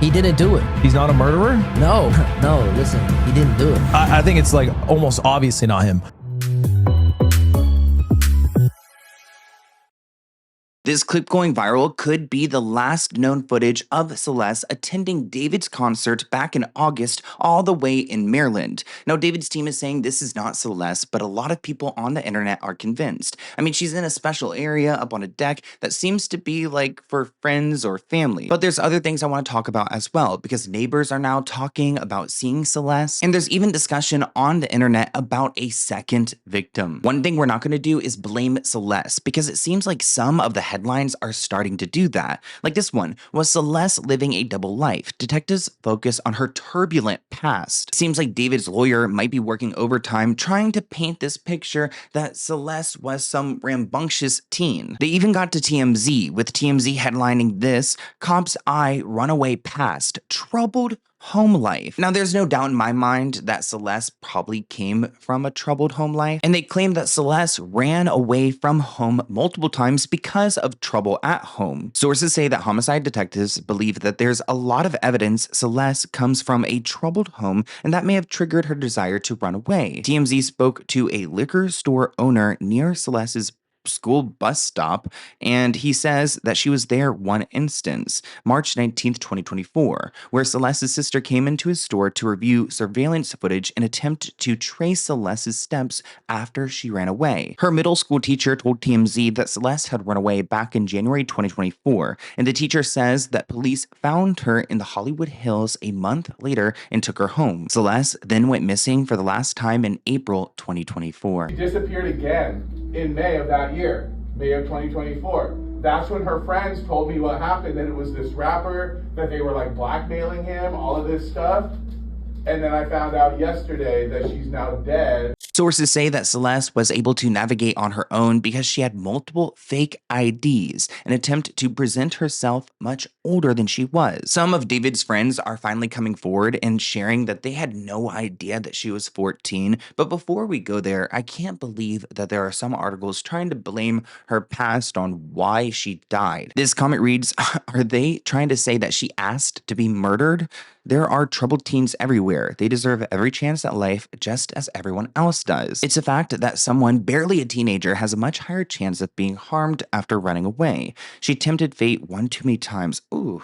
He didn't do it. He's not a murderer? No, no, listen, he didn't do it. I think it's like almost obviously not him. This clip going viral could be the last known footage of Celeste attending David's concert back in August, all the way in Maryland. Now, David's team is saying this is not Celeste, but a lot of people on the internet are convinced. I mean, she's in a special area up on a deck that seems to be like for friends or family. But there's other things I want to talk about as well, because neighbors are now talking about seeing Celeste, and there's even discussion on the internet about a second victim. One thing we're not going to do is blame Celeste, because it seems like some of the headlines are starting to do that. Like this one, was Celeste living a double life? Detectives focus on her turbulent past. Seems like David's lawyer might be working overtime trying to paint this picture that Celeste was some rambunctious teen. They even got to TMZ, with TMZ headlining this, Cops Eye Runaway Past, Troubled Home Life. Now, there's no doubt in my mind that Celeste probably came from a troubled home life, and they claim that Celeste ran away from home multiple times because of trouble at home. Sources say that homicide detectives believe that there's a lot of evidence Celeste comes from a troubled home, and that may have triggered her desire to run away. TMZ spoke to a liquor store owner near Celeste's school bus stop, and he says that she was there one instance, March 19th, 2024, where Celeste's sister came into his store to review surveillance footage and attempt to trace Celeste's steps after she ran away. Her middle school teacher told TMZ that Celeste had run away back in January 2024, and the teacher says that police found her in the Hollywood Hills a month later and took her home. Celeste then went missing for the last time in April 2024. She disappeared again in May of that year, May of 2024. That's when her friends told me what happened, that it was this rapper, that they were like blackmailing him, all of this stuff. And then I found out yesterday that she's now dead. Sources say that Celeste was able to navigate on her own because she had multiple fake IDs, an attempt to present herself much older than she was. Some of David's friends are finally coming forward and sharing that they had no idea that she was 14. But before we go there, I can't believe that there are some articles trying to blame her past on why she died. This comment reads, are they trying to say that she asked to be murdered? There are troubled teens everywhere. They deserve every chance at life just as everyone else does. It's a fact that someone barely a teenager has a much higher chance of being harmed after running away. She tempted fate one too many times. Ooh.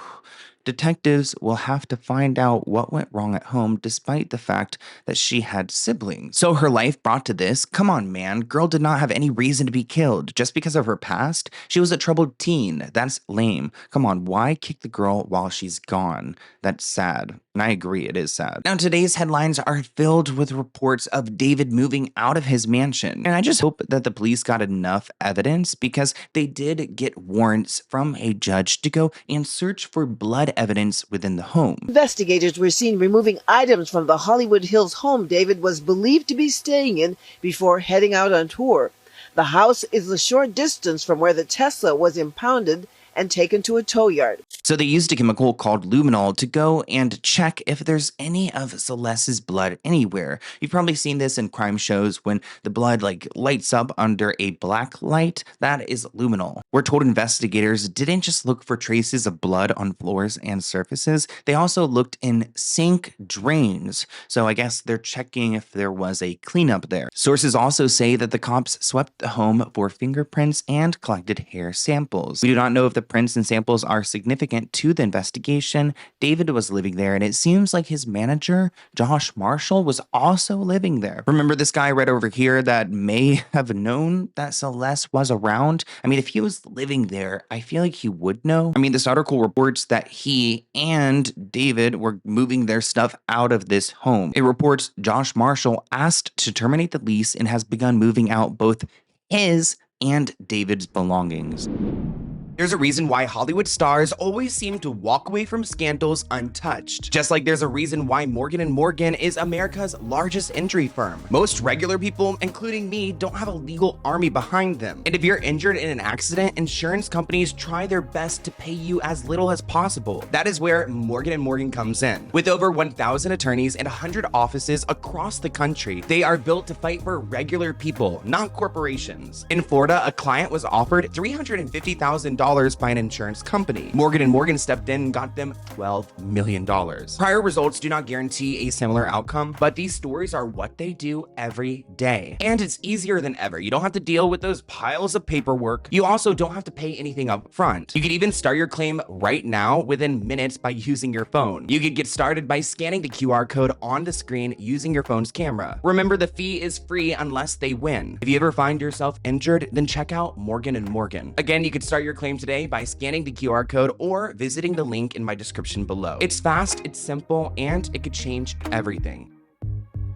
Detectives will have to find out what went wrong at home despite the fact that she had siblings. So her life brought to this? Come on, man. Girl did not have any reason to be killed. Just because of her past? She was a troubled teen. That's lame. Come on, why kick the girl while she's gone? That's sad. And I agree, it is sad. Now, today's headlines are filled with reports of David moving out of his mansion. And I just hope that the police got enough evidence, because they did get warrants from a judge to go and search for blood evidence within the home. Investigators were seen removing items from the Hollywood Hills home David was believed to be staying in before heading out on tour. The house is a short distance from where the Tesla was impounded and taken to a tow yard. So they used a chemical called luminol to go and check if there's any of Celeste's blood anywhere. You've probably seen this in crime shows when the blood lights up under a black light. That is luminol. We're told investigators didn't just look for traces of blood on floors and surfaces. They also looked in sink drains. So I guess they're checking if there was a cleanup there. Sources also say that the cops swept the home for fingerprints and collected hair samples. We do not know if the prints and samples are significant to the investigation. David was living there, and it seems like his manager, Josh Marshall, was also living there. Remember this guy right over here that may have known that Celeste was around? I mean, if he was living there, I feel like he would know. I mean, this article reports that he and David were moving their stuff out of this home. It reports Josh Marshall asked to terminate the lease and has begun moving out both his and David's belongings. There's a reason why Hollywood stars always seem to walk away from scandals untouched. Just like there's a reason why Morgan & Morgan is America's largest injury firm. Most regular people, including me, don't have a legal army behind them. And if you're injured in an accident, insurance companies try their best to pay you as little as possible. That is where Morgan & Morgan comes in. With over 1,000 attorneys and 100 offices across the country, they are built to fight for regular people, not corporations. In Florida, a client was offered $350,000 by an insurance company. Morgan & Morgan stepped in and got them $12 million. Prior results do not guarantee a similar outcome, but these stories are what they do every day. And it's easier than ever. You don't have to deal with those piles of paperwork. You also don't have to pay anything up front. You could even start your claim right now within minutes by using your phone. You could get started by scanning the QR code on the screen using your phone's camera. Remember, the fee is free unless they win. If you ever find yourself injured, then check out Morgan & Morgan. Again, you could start your claim today by scanning the QR code or visiting the link in my description below. It's fast, it's simple, and it could change everything.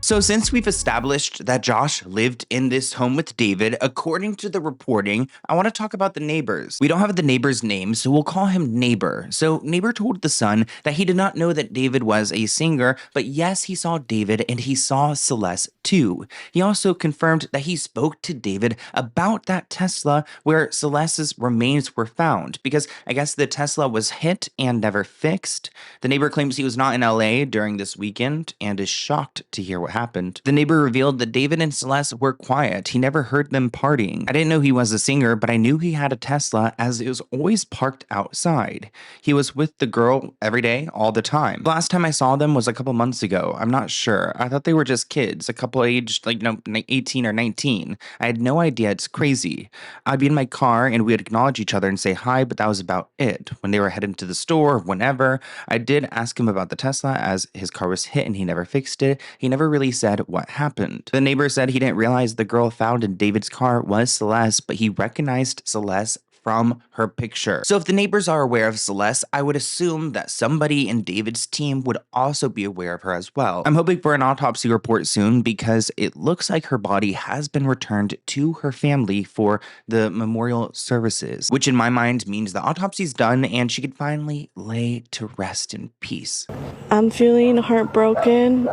So since we've established that Josh lived in this home with David, according to the reporting, I want to talk about the neighbors. We don't have the neighbor's name, so we'll call him Neighbor. So Neighbor told the Sun that he did not know that David was a singer, but yes, he saw David and he saw Celeste too. He also confirmed that he spoke to David about that Tesla where Celeste's remains were found, because I guess the Tesla was hit and never fixed. The neighbor claims he was not in LA during this weekend and is shocked to hear what happened. The neighbor revealed that David and Celeste were quiet. He never heard them partying. I didn't know he was a singer, but I knew he had a Tesla as it was always parked outside. He was with the girl every day, all the time. The last time I saw them was a couple months ago. I'm not sure. I thought they were just kids, a couple aged 18 or 19. I had no idea. It's crazy. I'd be in my car and we'd acknowledge each other and say hi, but that was about it. When they were heading to the store, whenever, I did ask him about the Tesla as his car was hit and he never fixed it. He never really said what happened. The neighbor said he didn't realize the girl found in David's car was Celeste, but he recognized Celeste from her picture. So if the neighbors are aware of Celeste, I would assume that somebody in David's team would also be aware of her as well. I'm hoping for an autopsy report soon because it looks like her body has been returned to her family for the memorial services, which in my mind means the autopsy's done and she could finally lay to rest in peace. I'm feeling heartbroken,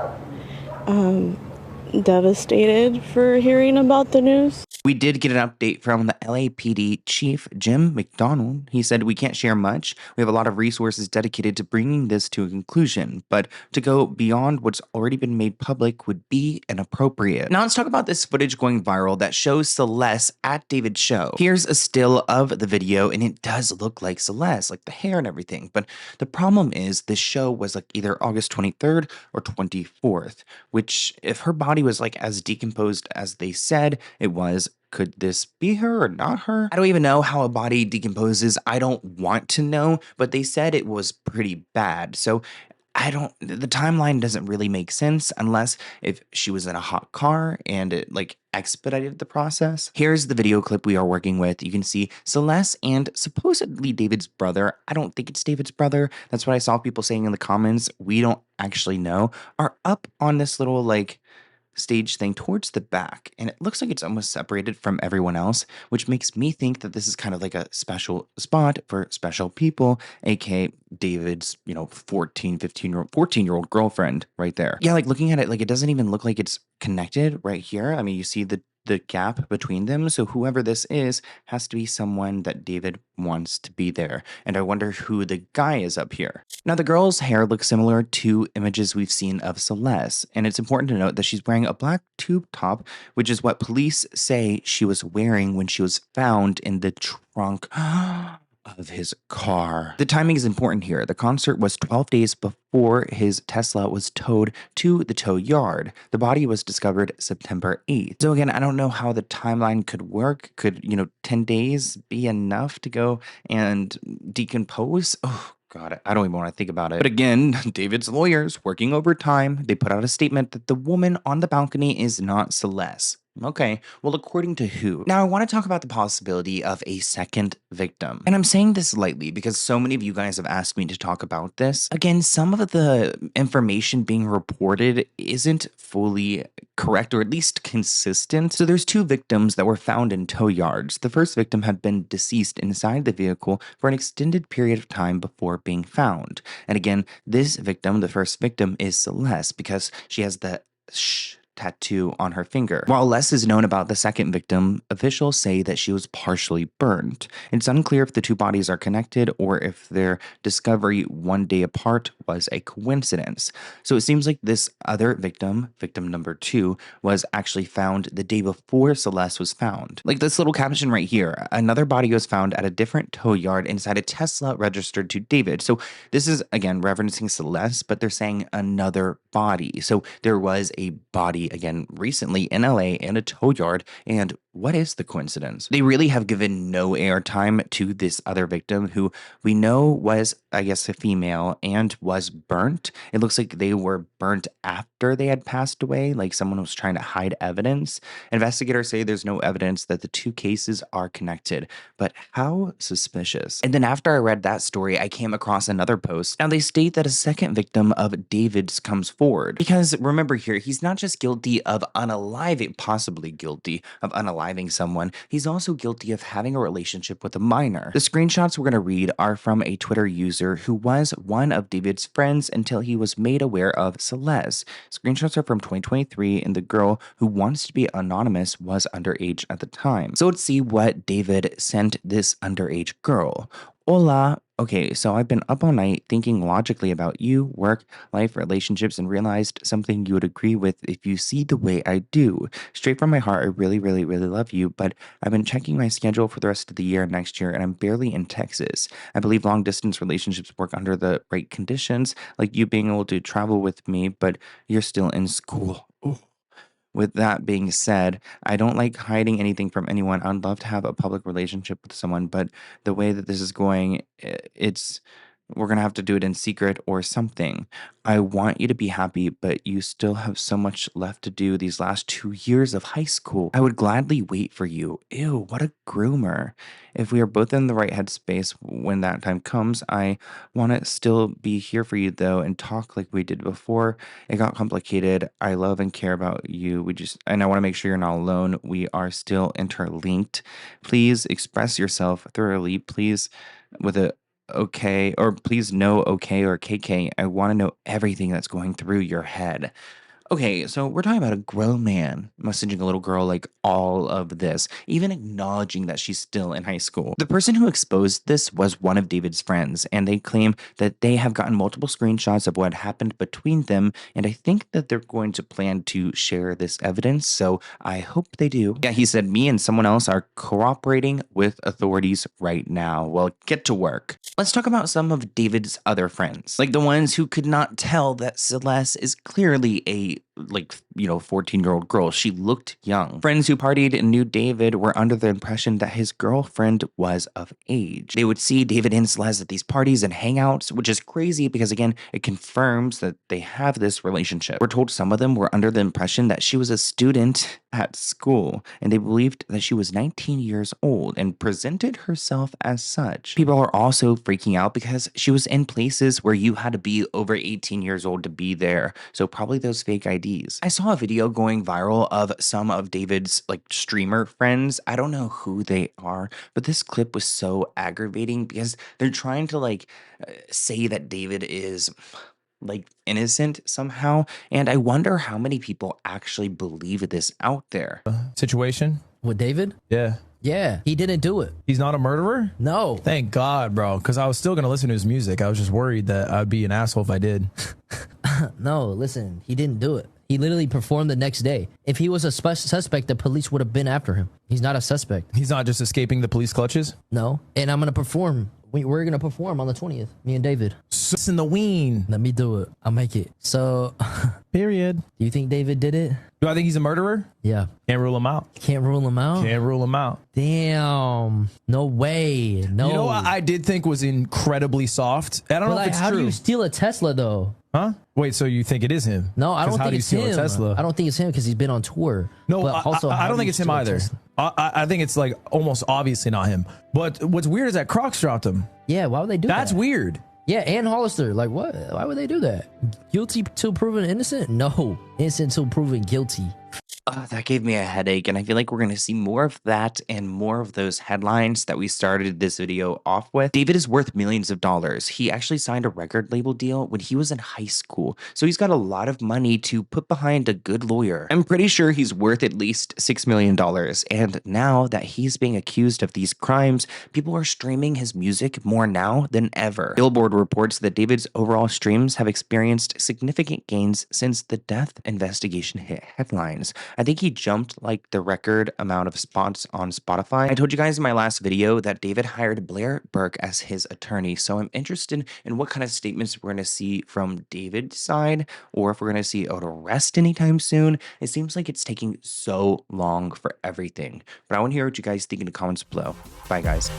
devastated for hearing about the news. We did get an update from the LAPD chief, Jim McDonald. He said, "We can't share much. We have a lot of resources dedicated to bringing this to a conclusion, but to go beyond what's already been made public would be inappropriate." Now let's talk about this footage going viral that shows Celeste at David's show. Here's a still of the video, and it does look like Celeste, like the hair and everything. But the problem is this show was like either August 23rd or 24th, which if her body was like as decomposed as they said it was, could this be her or not her? I don't even know how a body decomposes. I don't want to know, but they said it was pretty bad. So the timeline doesn't really make sense unless if she was in a hot car and it like expedited the process. Here's the video clip we are working with. You can see Celeste and supposedly David's brother. I don't think it's David's brother. That's what I saw people saying in the comments. We don't actually know. Are up on this little like stage thing towards the back, and it looks like it's almost separated from everyone else, which makes me think that this is kind of like a special spot for special people, aka David's 14-year-old girlfriend right there. Yeah, like looking at it, like it doesn't even look like it's connected right here. I mean, you see the gap between them, so whoever this is has to be someone that David wants to be there, and I wonder who the guy is up here. Now the girl's hair looks similar to images we've seen of Celeste, and it's important to note that she's wearing a black tube top, which is what police say she was wearing when she was found in the trunk of his car. The timing is important here. The concert was 12 days before his Tesla was towed to the tow yard. The body was discovered September 8th. So again, I don't know how the timeline could work. Could, 10 days be enough to go and decompose? Oh, God, I don't even want to think about it. But again, David's lawyers working overtime. They put out a statement that the woman on the balcony is not Celeste. Okay, well, according to who? Now, I want to talk about the possibility of a second victim. And I'm saying this lightly because so many of you guys have asked me to talk about this. Again, some of the information being reported isn't fully correct or at least consistent. So there's two victims that were found in tow yards. The first victim had been deceased inside the vehicle for an extended period of time before being found. And again, this victim, the first victim, is Celeste because she has the tattoo on her finger. While less is known about the second victim, officials say that she was partially burned. It's unclear if the two bodies are connected or if their discovery one day apart was a coincidence. So it seems like this other victim, victim number 2, was actually found the day before Celeste was found. Like this little caption right here, another body was found at a different tow yard inside a Tesla registered to David. So this is again referencing Celeste, but they're saying another body. So there was a body again recently in LA in a tow yard, and what is the coincidence? They really have given no airtime to this other victim who we know was, I guess, a female and was burnt. It looks like they were burnt after they had passed away, like someone was trying to hide evidence. Investigators say there's no evidence that the two cases are connected, but how suspicious. And then after I read that story, I came across another post. Now they state that a second victim of David's comes forward. Because remember here, he's not just guilty of unaliving, possibly guilty of unaliving someone, he's also guilty of having a relationship with a minor. The screenshots we're going to read are from a Twitter user who was one of David's friends until he was made aware of Celeste. Screenshots are from 2023, and the girl who wants to be anonymous was underage at the time. So let's see what David sent this underage girl. Hola. Okay, so I've been up all night thinking logically about you, work, life, relationships, and realized something you would agree with if you see the way I do. Straight from my heart, I really, really, really love you, but I've been checking my schedule for the rest of the year and next year, and I'm barely in Texas. I believe long-distance relationships work under the right conditions, like you being able to travel with me, but you're still in school. Ooh. With that being said, I don't like hiding anything from anyone. I'd love to have a public relationship with someone, but the way that this is going, we're going to have to do it in secret or something. I want you to be happy, but you still have so much left to do these last 2 years of high school. I would gladly wait for you. Ew, what a groomer. If we are both in the right headspace when that time comes, I want to still be here for you though and talk like we did before. It got complicated. I love and care about you. And I want to make sure you're not alone. We are still interlinked. Please express yourself thoroughly. Please with a okay, or please no okay or KK. I want to know everything that's going through your head. Okay, so we're talking about a grown man messaging a little girl like all of this, even acknowledging that she's still in high school. The person who exposed this was one of David's friends, and they claim that they have gotten multiple screenshots of what happened between them, and I think that they're going to plan to share this evidence, so I hope they do. Yeah, he said, me and someone else are cooperating with authorities right now. Well, get to work. Let's talk about some of David's other friends, like the ones who could not tell that Celeste is clearly a 14-year-old girl. She looked young. Friends who partied and knew David were under the impression that his girlfriend was of age. They would see David and Celeste at these parties and hangouts, which is crazy because again, it confirms that they have this relationship. We're told some of them were under the impression that she was a student at school, and they believed that she was 19 years old and presented herself as such. People are also freaking out because she was in places where you had to be over 18 years old to be there. So probably those fake IDs. I saw a video going viral of some of David's streamer friends. I don't know who they are, but this clip was so aggravating because they're trying to say that David is innocent somehow, and I wonder how many people actually believe this out there. Situation With David? yeah, he didn't do it. he's not a murderer. No. Thank God, bro, because I was still gonna listen to his music. I was just worried that I'd be an asshole if I did. No, listen, he didn't do it. He literally performed the next day. If he was a suspect, the police would have been after him. He's not a suspect. He's not just escaping the police clutches. No. And I'm going to perform. We're going to perform on the 20th, me and David. In the ween. Let me do it. I'll make it. So, Period. do you think David did it? Do I think he's a murderer? Yeah. Can't rule him out. Can't rule him out? Can't rule him out. Damn. No way. No. You know what I did think was incredibly soft? I don't know if it's how true. do you steal a Tesla, though? Huh? Wait, so you think it is him? No, I 'Cause don't how think do you it's steal him. a Tesla? I don't think it's him because he's been on tour. No, But also, I how don't do think you it's him steal a either. Tesla? I think it's almost obviously not him. But what's weird is that Crocs dropped him. Yeah, why would they do that? That's weird. Yeah, and Hollister. What? Why would they do that? Guilty till proven innocent? No. Innocent till proven guilty. That gave me a headache, and I feel like we're going to see more of that and more of those headlines that we started this video off with. David is worth millions of dollars. He actually signed a record label deal when he was in high school, so he's got a lot of money to put behind a good lawyer. I'm pretty sure he's worth at least $6 million, and now that he's being accused of these crimes, people are streaming his music more now than ever. Billboard reports that David's overall streams have experienced significant gains since the death investigation hit headlines. I think he jumped like the record amount of spots on Spotify. I told you guys in my last video that David hired Blair Burke as his attorney, so I'm interested in what kind of statements we're going to see from David's side, or if we're going to see an arrest anytime soon. It seems like it's taking so long for everything, but I want to hear what you guys think in the comments below. Bye, guys.